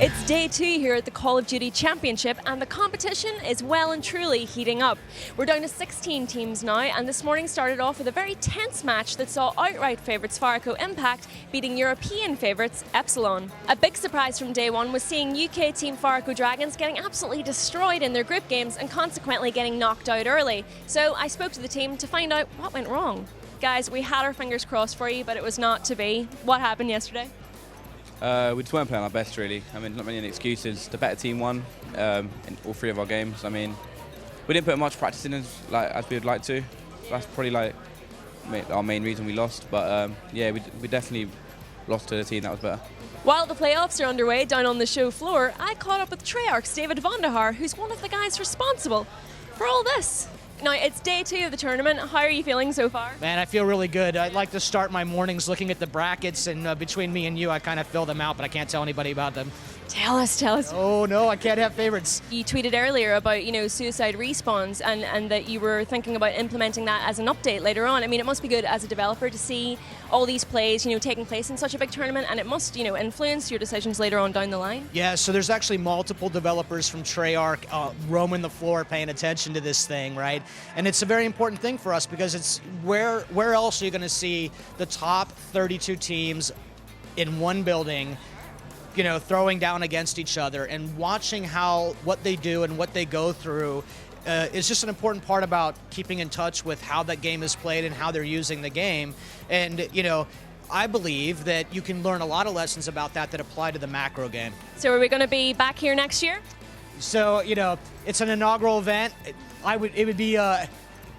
It's day 2 here at the Call of Duty Championship, and the competition is well and truly heating up. We're down to 16 teams now, and this morning started off with a very tense match that saw outright favourites Farco Impact beating European favourites Epsilon. A big surprise from day 1 was seeing UK team Farco Dragons getting absolutely destroyed in their group games and consequently getting knocked out early. So I spoke to the team to find out what went wrong. Guys, we had our fingers crossed for you, but it was not to be. What happened yesterday? We just weren't playing our best, really. I mean, not really any excuses. The better team won in all 3 of our games. I mean, we didn't put much practice in as we would like to. That's probably our main reason we lost. But yeah, we definitely lost to the team that was better. While the playoffs are underway down on the show floor, I caught up with Treyarch's David Vonderhaar, who's one of the guys responsible for all this. Now, it's day 2 of the tournament. How are you feeling so far? Man, I feel really good. I'd like to start my mornings looking at the brackets, and between me and you, I kind of fill them out, but I can't tell anybody about them. Tell us. Oh, no, I can't have favorites. You tweeted earlier about, suicide respawns and that you were thinking about implementing that as an update later on. I mean, it must be good as a developer to see all these plays, taking place in such a big tournament, and it must, influence your decisions later on down the line. Yeah, so there's actually multiple developers from Treyarch roaming the floor paying attention to this thing, right? And it's a very important thing for us because it's where else are you going to see the top 32 teams in one building throwing down against each other, and watching what they do and what they go through is just an important part about keeping in touch with how that game is played and how they're using the game. And, I believe that you can learn a lot of lessons about that apply to the macro game. So are we going to be back here next year? So, it's an inaugural event. It would be out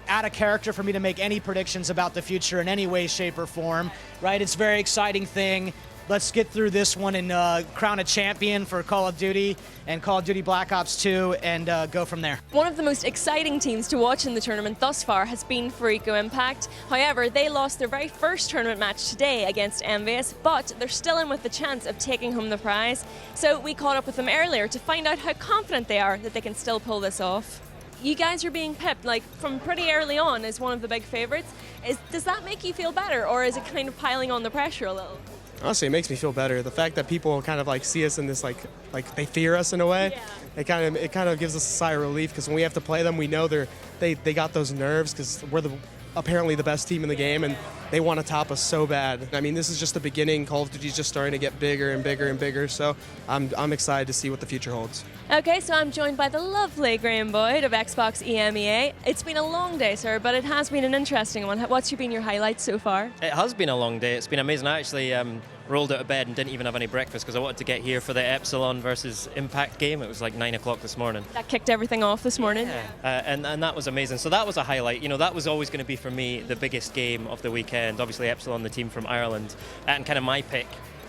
of character for me to make any predictions about the future in any way, shape, or form, right? It's a very exciting thing. Let's get through this one and crown a champion for Call of Duty and Call of Duty Black Ops 2 and go from there. One of the most exciting teams to watch in the tournament thus far has been Farco Impact. However, they lost their very first tournament match today against Envious, but they're still in with the chance of taking home the prize. So we caught up with them earlier to find out how confident they are that they can still pull this off. You guys are being pipped from pretty early on as one of the big favorites. Does that make you feel better, or is it kind of piling on the pressure a little? Honestly, it makes me feel better. The fact that people kind of see us in this like they fear us in a way, yeah. It kind of gives us a sigh of relief, because when we have to play them, we know they got those nerves because we're apparently the best team in the game, and they want to top us so bad. I mean, this is just the beginning. Call of Duty is just starting to get bigger and bigger and bigger, so I'm excited to see what the future holds. Okay, so I'm joined by the lovely Graeme Boyd of Xbox EMEA. It's been a long day, sir, but it has been an interesting one. What's been your highlights so far? It has been a long day. It's been amazing. I actually rolled out of bed and didn't even have any breakfast because I wanted to get here for the Epsilon versus Impact game. It was like 9 o'clock this morning. That kicked everything off this morning. Yeah. And that was amazing. So that was a highlight. That was always going to be for me the biggest game of the weekend. Obviously Epsilon, the team from Ireland, and kind of my pick,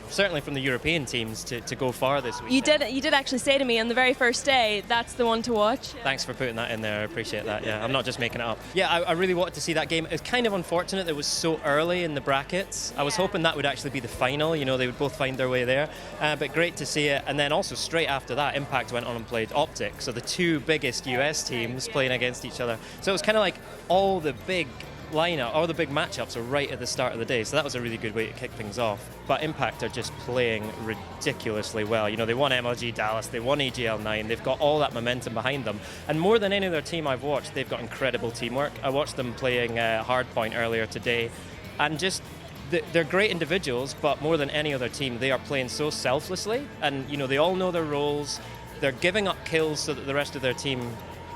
certainly from the European teams, to go far this weekend. You did actually say to me on the very first day, that's the one to watch. Thanks for putting that in there. I appreciate that. Yeah, I'm not just making it up. Yeah, I really wanted to see that game. It's kind of unfortunate that it was so early in the brackets. I was hoping that would actually be the final. They would both find their way there. But great to see it. And then also straight after that, Impact went on and played Optic. So the 2 biggest US teams playing against each other. So it was kind of like all the big lineup, all the big matchups are right at the start of the day, so that was a really good way to kick things off. But Impact are just playing ridiculously well. They won MLG Dallas, they won EGL9, they've got all that momentum behind them, and more than any other team I've watched, they've got incredible teamwork. I watched them playing Hardpoint earlier today, and just they're great individuals, but more than any other team, they are playing so selflessly, and they all know their roles. They're giving up kills so that the rest of their team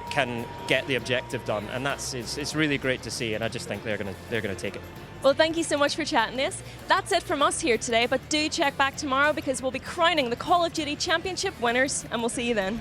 can get the objective done, and it's really great to see, and I just think they're gonna take it. Well, thank you so much for chatting this. That's it from us here today, but do check back tomorrow because we'll be crowning the Call of Duty Championship winners, and we'll see you then.